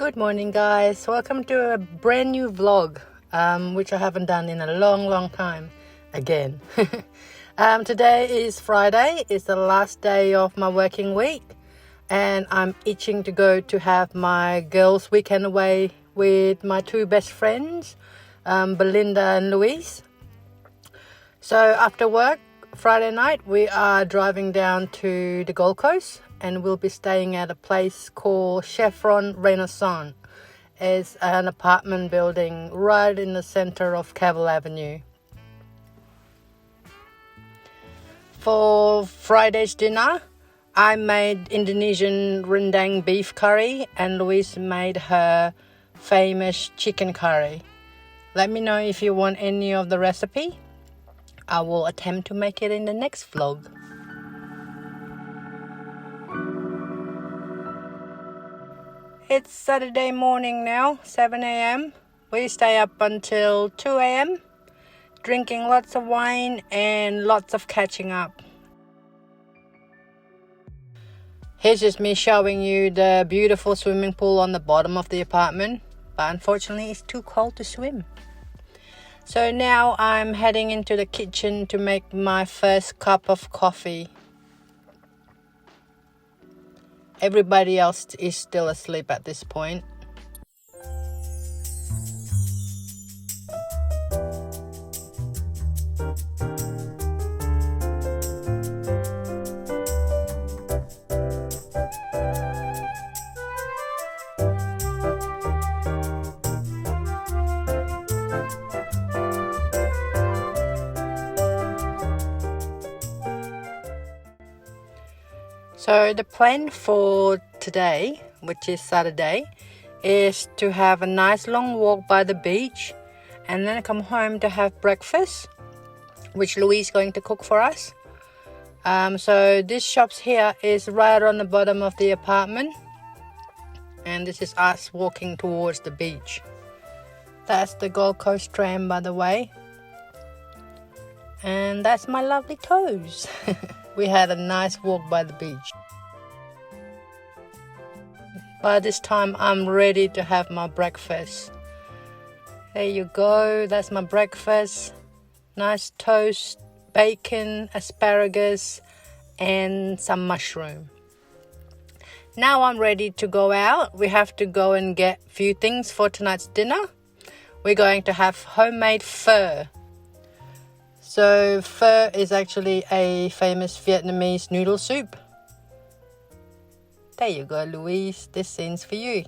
Good morning guys, welcome to a brand new vlog which I haven't done in a long time again. Today is Friday, it's the last day of my working week and I'm itching to go to have my girls weekend away with my two best friends, Belinda and Louise. So after work Friday night we are driving down to the Gold Coast and we'll be staying at a place called Chevron Renaissance. It's an apartment building right in the center of Cavill Avenue. For Friday's dinner, I made Indonesian rendang beef curry and Louise made her famous chicken curry. Let me know if you want any of the recipe. I will attempt to make it in the next vlog. It's Saturday morning now, 7 a.m. We stay up until 2 a.m. drinking lots of wine and lots of catching up. Here's just me showing you the beautiful swimming pool on the bottom of the apartment, but unfortunately it's too cold to swim. So now I'm heading into the kitchen to make my first cup of coffee. Everybody else is still asleep at this point. So the plan for today, which is Saturday, is to have a nice long walk by the beach and then come home to have breakfast, which Louise is going to cook for us. So this shops here is right on the bottom of the apartment and this is us walking towards the beach. That's the Gold Coast tram, by the way, and that's my lovely toes. We had a nice walk by the beach. By this time I'm ready to have my breakfast. There you go, that's my breakfast. Nice toast, bacon, asparagus and some mushroom. Now I'm ready to go out. We have to go and get a few things for tonight's dinner. We're going to have homemade pho. So pho is actually a famous Vietnamese noodle soup. There you go, Louise, this scene's for you.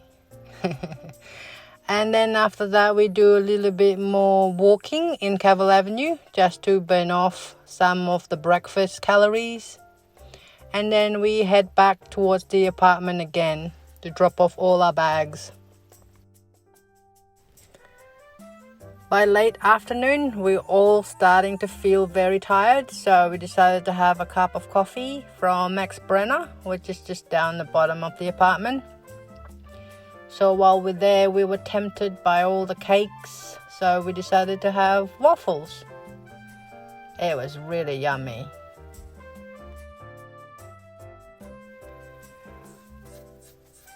And then after that we do a little bit more walking in Cavill Avenue just to burn off some of the breakfast calories. And then we head back towards the apartment again to drop off all our bags. By late afternoon, we're all starting to feel very tired, so we decided to have a cup of coffee from Max Brenner, which is just down the bottom of the apartment. So while we're there, we were tempted by all the cakes, so we decided to have waffles. It was really yummy.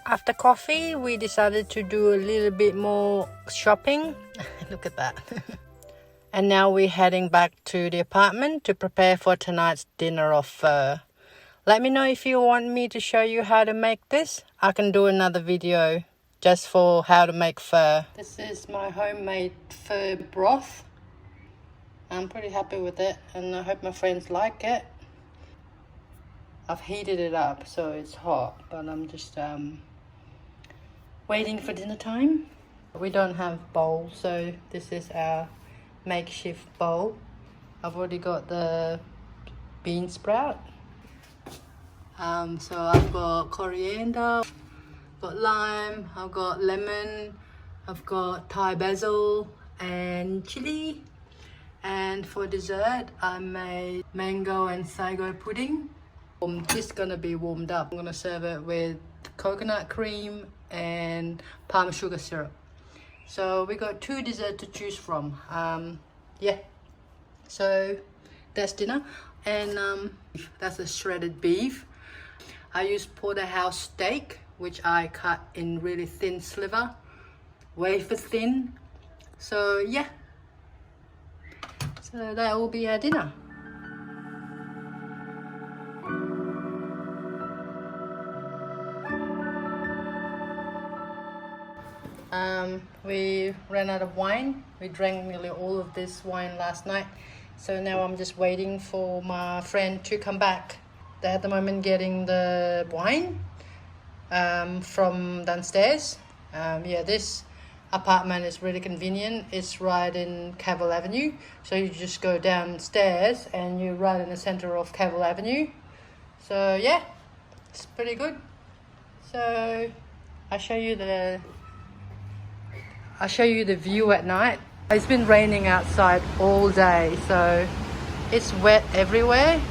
After coffee, we decided to do a little bit more shopping. Look at that. And now we're heading back to the apartment to prepare for tonight's dinner of pho. Let me know if you want me to show you how to make this. I can do another video just for how to make pho. This is my homemade pho broth. I'm pretty happy with it and I hope my friends like it. I've heated it up so it's hot, but I'm just waiting for dinner time. We don't have bowls, so this is our makeshift bowl. I've already got the bean sprout. So I've got coriander, got lime, I've got lemon, I've got Thai basil and chili. And for dessert, I made mango and sago pudding. This is gonna be warmed up. I'm gonna serve it with coconut cream and palm sugar syrup. So we got two desserts to choose from. Yeah, so that's dinner. And that's a shredded beef. I use porterhouse steak which I cut in really thin sliver, wafer thin. So yeah, so that will be our dinner. We ran out of wine. We drank nearly all of this wine last night. So now I'm just waiting for my friend to come back. They're at the moment getting the wine from downstairs. Yeah, this apartment is really convenient. It's right in Cavill Avenue. So you just go downstairs and you're right in the center of Cavill Avenue. So yeah, it's pretty good. So I'll show you the view at night. It's been raining outside all day, so it's wet everywhere,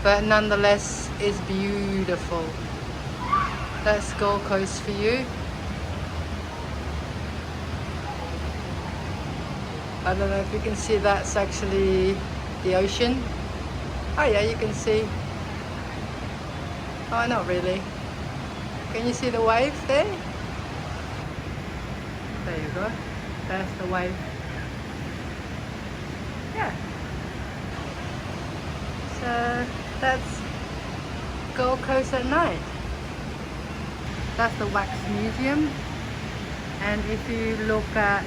but nonetheless it's beautiful. That's Gold Coast for you. I don't know if you can see, that's actually the ocean. Oh yeah, you can see. Oh, not really. Can you see the wave there? There you go. That's the wave. Yeah. So that's Gold Coast at night. That's the wax museum. And if you look at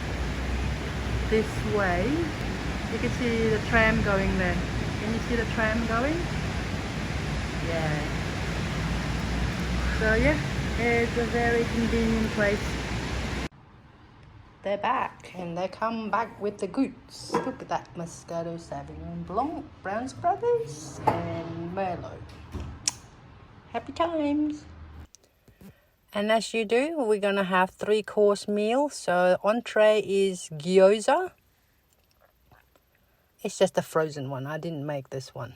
this way, you can see the tram going there. Can you see the tram going? Yeah. So yeah, it's a very convenient place. They're back, and they come back with the goods. Look at that, Moscato Sauvignon Blanc, Browns Brothers, and Merlot. Happy times. And as you do, we're gonna have 3-course meal. So entree is gyoza. It's just a frozen one. I didn't make this one.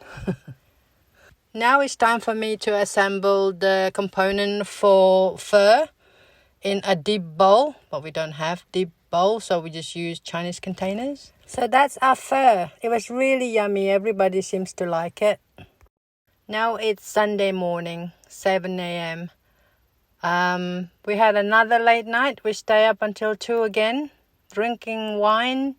Now it's time for me to assemble the component for pho in a deep bowl, but we don't have deep bowl, so we just use Chinese containers. So that's our pho. It was really yummy. Everybody seems to like it. Now it's Sunday morning, 7 a.m. We had another late night. We stay up until 2 again, drinking wine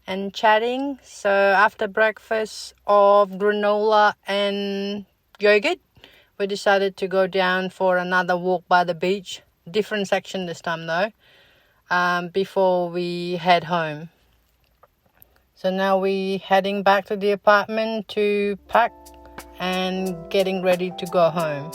and chatting. So after breakfast of granola and yogurt, we decided to go down for another walk by the beach. Different section this time though, before we head home. So now we heading back to the apartment to pack and getting ready to go home.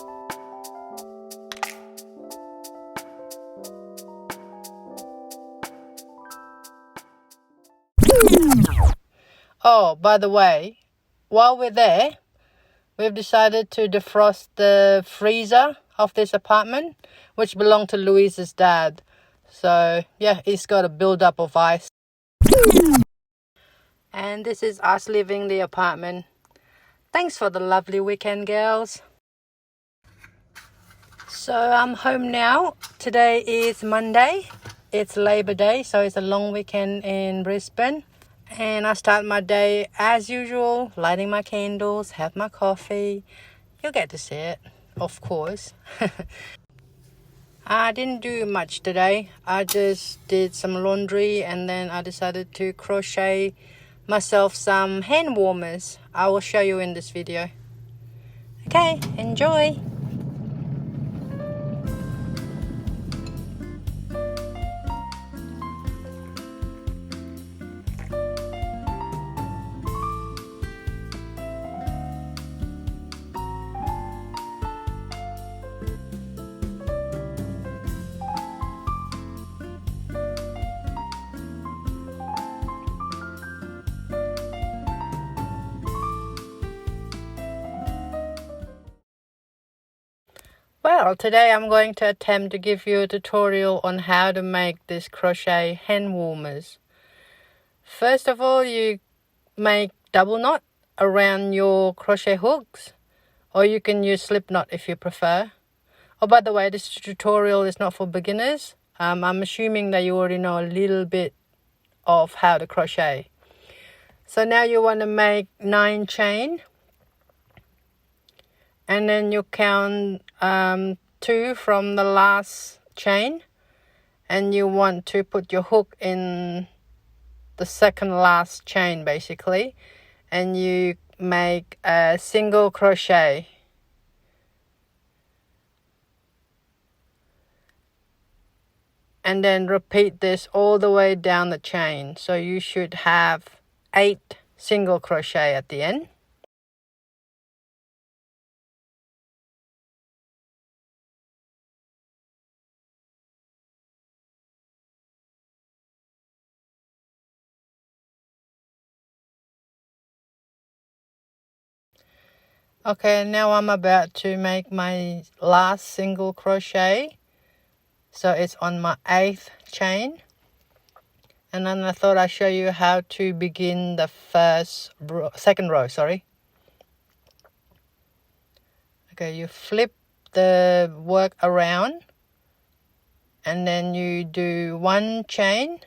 Oh, by the way, while we're there, we've decided to defrost the freezer of this apartment, which belonged to Louise's dad. So yeah, it's got a build-up of ice. And this is us leaving the apartment. Thanks for the lovely weekend, girls. So I'm home now. Today is Monday. It's Labor Day, so it's a long weekend in Brisbane. And I start my day as usual, lighting my candles, have my coffee. You'll get to see it, of course. I didn't do much today. I just did some laundry and then I decided to crochet myself some hand warmers. I will show you in this video. Okay, enjoy. Well, today I'm going to attempt to give you a tutorial on how to make this crochet hand warmers. First of all, you make double knot around your crochet hooks, or you can use slip knot if you prefer. Oh, by the way, this tutorial is not for beginners. I'm assuming that you already know a little bit of how to crochet. So now you want to make 9 chain. And then you count 2 from the last chain, and you want to put your hook in the second last chain basically, and you make a single crochet. And then repeat this all the way down the chain. So you should have 8 single crochet at the end. Okay, now I'm about to make my last single crochet. So it's on my 8th chain. And then I thought I'd show you how to begin the second row, sorry. Okay, you flip the work around, and then you do 1 chain.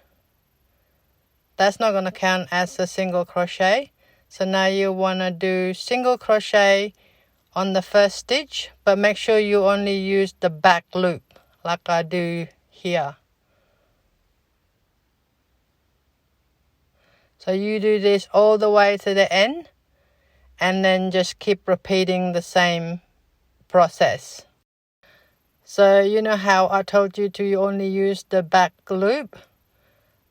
That's not going to count as a single crochet. So now you want to do single crochet on the first stitch, but make sure you only use the back loop like I do here. So you do this all the way to the end, and then just keep repeating the same process. So you know how I told you to only use the back loop?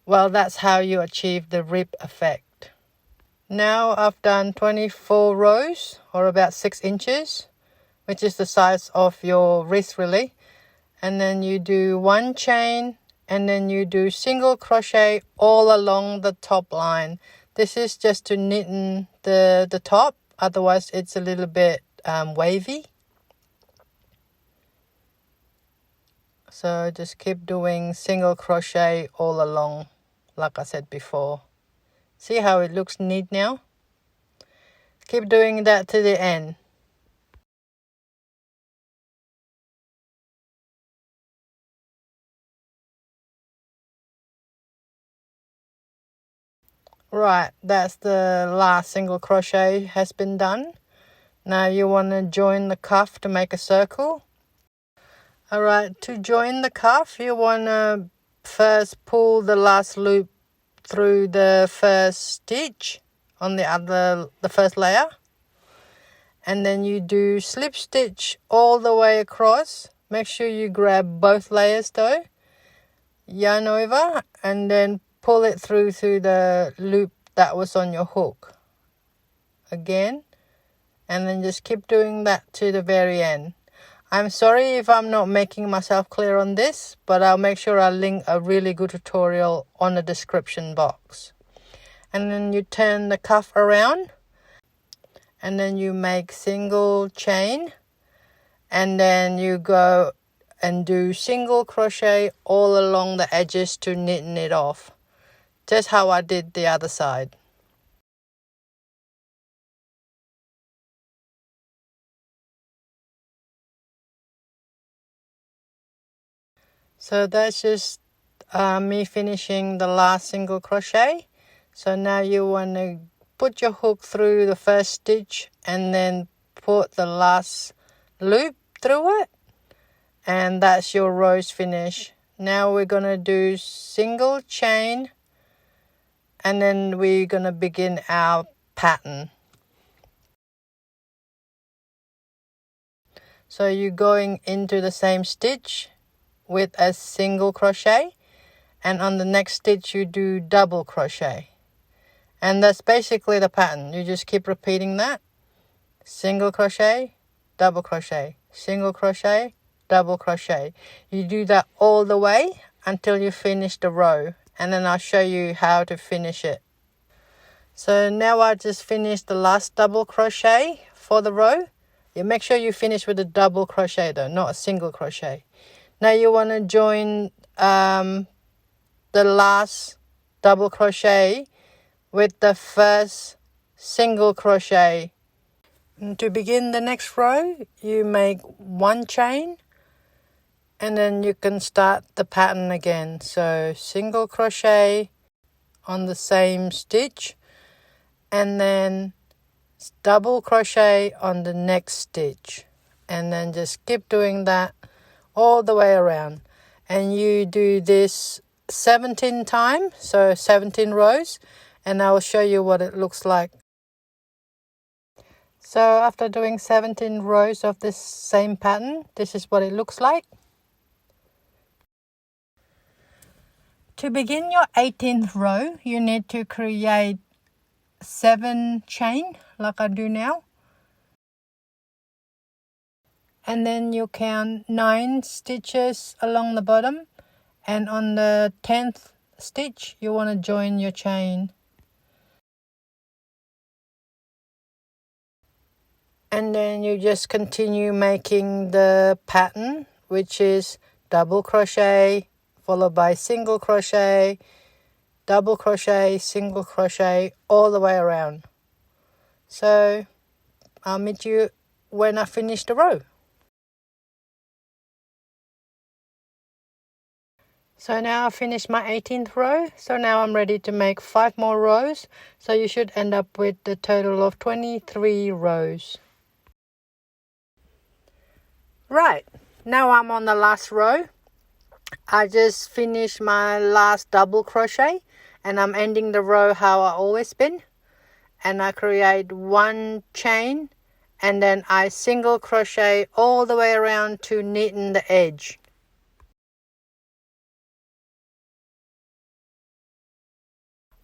Well, that's how you achieve the rib effect. Now I've done 24 rows, or about 6 inches, which is the size of your wrist really. And then you do 1 chain, and then you do single crochet all along the top line. This is just to knit in the top, otherwise it's a little bit wavy. So just keep doing single crochet all along, like I said before. See how it looks neat now? Keep doing that to the end. Right, that's the last single crochet has been done. Now you want to join the cuff to make a circle. Alright, to join the cuff, you want to first pull the last loop through the first stitch on the first layer. And then you do slip stitch all the way across. Make sure you grab both layers though. Yarn over, and then pull it through to the loop that was on your hook. Again. And then just keep doing that to the very end. I'm sorry if I'm not making myself clear on this, but I'll make sure I link a really good tutorial on the description box. And then you turn the cuff around, and then you make single chain, and then you go and do single crochet all along the edges to knit it off, just how I did the other side. So that's just me finishing the last single crochet. So now you want to put your hook through the first stitch and then put the last loop through it, and that's your row's finish. Now we're going to do single chain, and then we're going to begin our pattern. So you're going into the same stitch with a single crochet, and on the next stitch you do double crochet, and that's basically the pattern. You just keep repeating that. Single crochet, double crochet, single crochet, double crochet. You do that all the way until you finish the row, and then I'll show you how to finish it. So now I just finished the last double crochet for the row. You make sure you finish with a double crochet though, not a single crochet. Now you want to join the last double crochet with the first single crochet. And to begin the next row, you make 1 chain, and then you can start the pattern again. So single crochet on the same stitch, and then double crochet on the next stitch, and then just keep doing that all the way around. And you do this 17 times, so 17 rows, and I will show you what it looks like. So after doing 17 rows of this same pattern, this is what it looks like. To begin your 18th row, you need to create 7 chain like I do now. And then you count 9 stitches along the bottom, and on the 10th stitch you want to join your chain. And then you just continue making the pattern, which is double crochet followed by single crochet, double crochet, single crochet, all the way around. So I'll meet you when I finish the row. So now I've finished my 18th row, so now I'm ready to make 5 more rows, so you should end up with a total of 23 rows. Right, now I'm on the last row. I just finished my last double crochet, and I'm ending the row how I always been. And I create 1 chain, and then I single crochet all the way around to neaten the edge.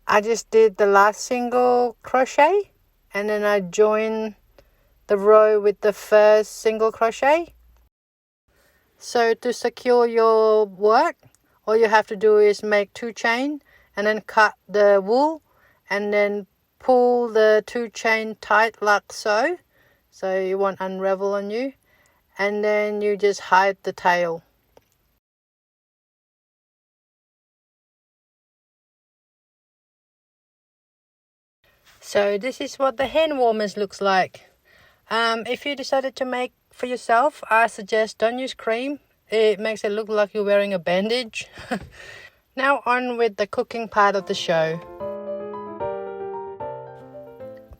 I just did the last single crochet, and then I join the row with the first single crochet. So to secure your work, all you have to do is make 2 chain and then cut the wool and then pull the 2 chain tight like so it won't unravel on you, and then you just hide the tail. So this is what the hand warmers looks like. If you decided to make for yourself, I suggest don't use cream. It makes it look like you're wearing a bandage. Now on with the cooking part of the show.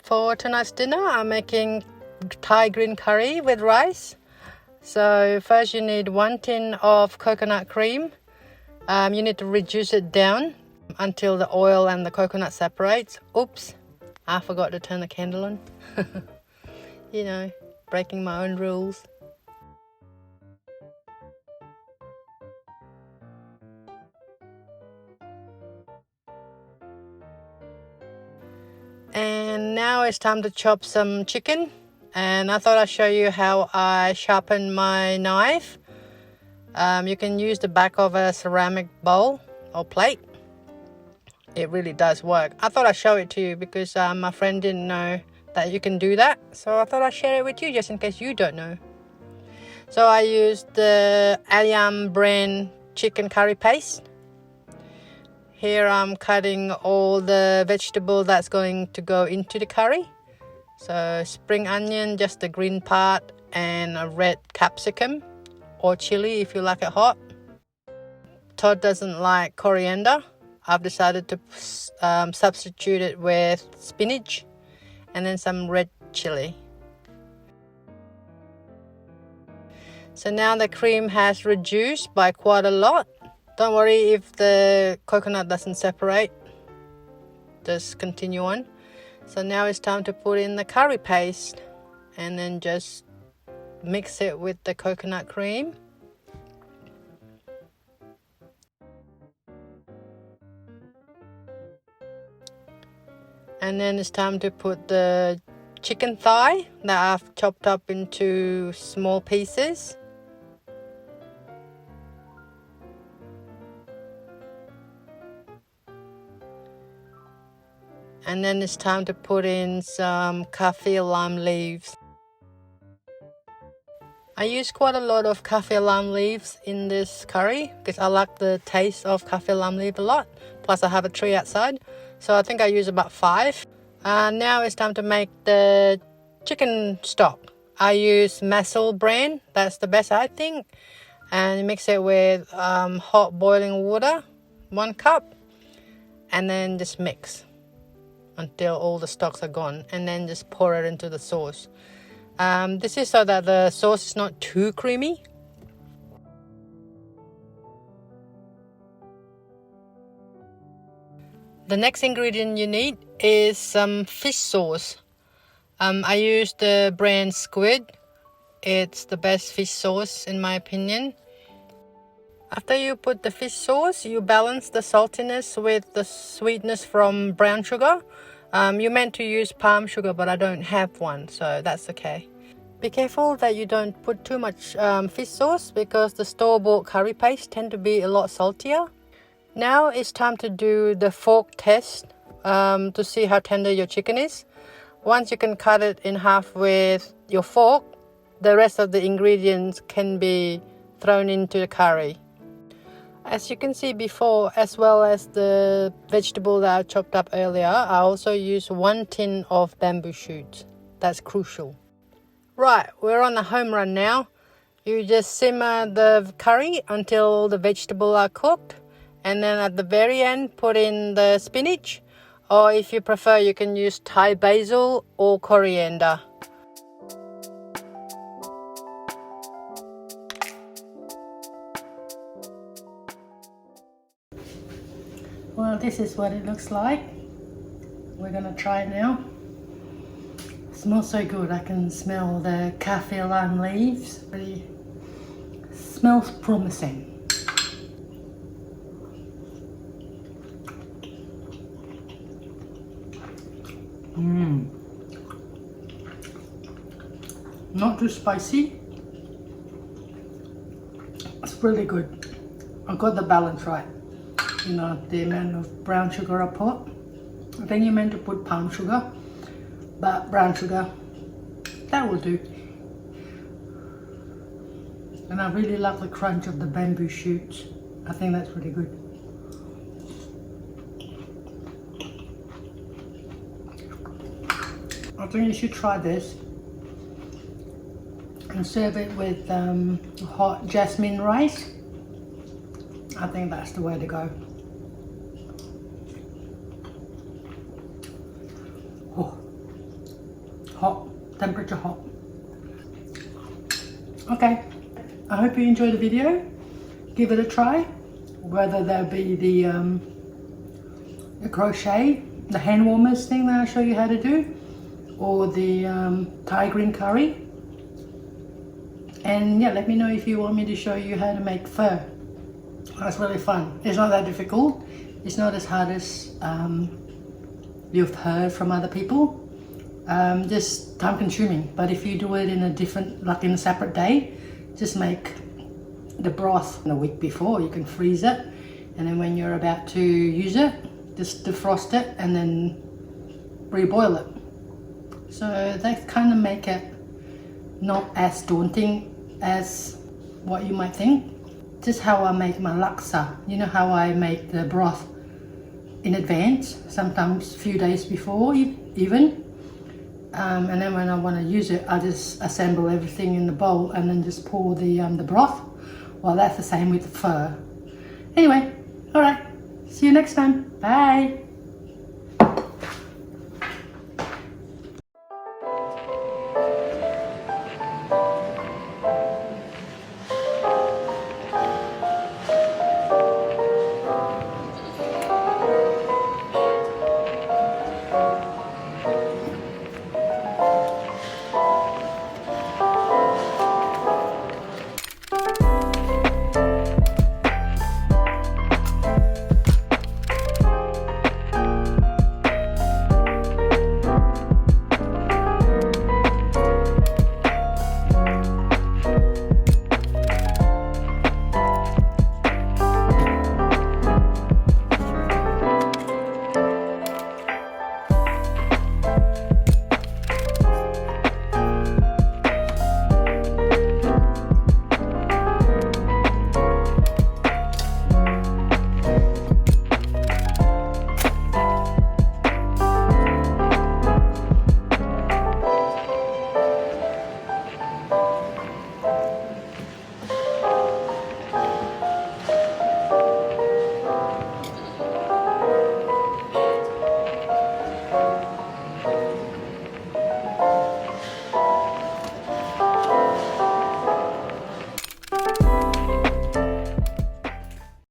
For tonight's dinner, I'm making Thai green curry with rice. So first you need 1 tin of coconut cream. You need to reduce it down until the oil and the coconut separates. Oops, I forgot to turn the candle on. You know, breaking my own rules. And now it's time to chop some chicken. And I thought I'd show you how I sharpen my knife. You can use the back of a ceramic bowl or plate. It really does work. I thought I'd show it to you because my friend didn't know that you can do that. So I thought I'd share it with you just in case you don't know. So I used the Ayam brand chicken curry paste. Here I'm cutting all the vegetable that's going to go into the curry. So spring onion, just the green part, and a red capsicum or chili if you like it hot. Todd doesn't like coriander. I've decided to substitute it with spinach and then some red chili. So now the cream has reduced by quite a lot. Don't worry if the coconut doesn't separate. Just continue on. So now it's time to put in the curry paste and then just mix it with the coconut cream. And then it's time to put the chicken thigh that I've chopped up into small pieces. And then it's time to put in some kaffir lime leaves. I use quite a lot of kaffir lime leaves in this curry because I like the taste of kaffir lime leaf a lot. Plus I have a tree outside, so I think I use about 5. Now it's time to make the chicken stock. I use basil brand, that's the best I think. And mix it with hot boiling water, 1 cup. And then just mix until all the stocks are gone, and then just pour it into the sauce. This is so that the sauce is not too creamy. The next ingredient you need is some fish sauce. I use the brand Squid. It's the best fish sauce in my opinion. After you put the fish sauce, you balance the saltiness with the sweetness from brown sugar. You're meant to use palm sugar, but I don't have one, so that's okay. Be careful that you don't put too much fish sauce because the store-bought curry paste tend to be a lot saltier. Now it's time to do the fork test to see how tender your chicken is. Once you can cut it in half with your fork, the rest of the ingredients can be thrown into the curry. As you can see before, as well as the vegetable that I chopped up earlier, I also use 1 tin of bamboo shoots. That's crucial. Right, we're on the home run now. You just simmer the curry until all the vegetables are cooked. And then at the very end, put in the spinach. Or if you prefer, you can use Thai basil or coriander. Well, this is what it looks like. We're gonna try it now. It smells so good. I can smell the kaffir lime leaves. It smells promising. Not too spicy. It's really good. I got the balance right. You know, the amount of brown sugar I put. I think you're meant to put palm sugar, but brown sugar, that will do. And I really love the crunch of the bamboo shoots. I think that's really good. I think you should try this and serve it with hot jasmine rice. I think that's the way to go. Oh, hot, temperature hot. Okay, I hope you enjoyed the video. Give it a try, whether that be the crochet, the hand warmers thing that I'll show you how to do, or the Thai green curry. And yeah, let me know if you want me to show you how to make pho. That's really fun. It's not that difficult. It's not as hard as you've heard from other people. Just time consuming. But if you do it in a different, like in a separate day, just make the broth a week before. You can freeze it, and then when you're about to use it, just defrost it and then reboil it. So that kind of make it not as daunting as what you might think. Just how I make my laksa. You know how I make the broth in advance, sometimes a few days before even. And then when I want to use it, I just assemble everything in the bowl and then just pour the broth. Well, that's the same with the pho. Anyway, alright, see you next time. Bye.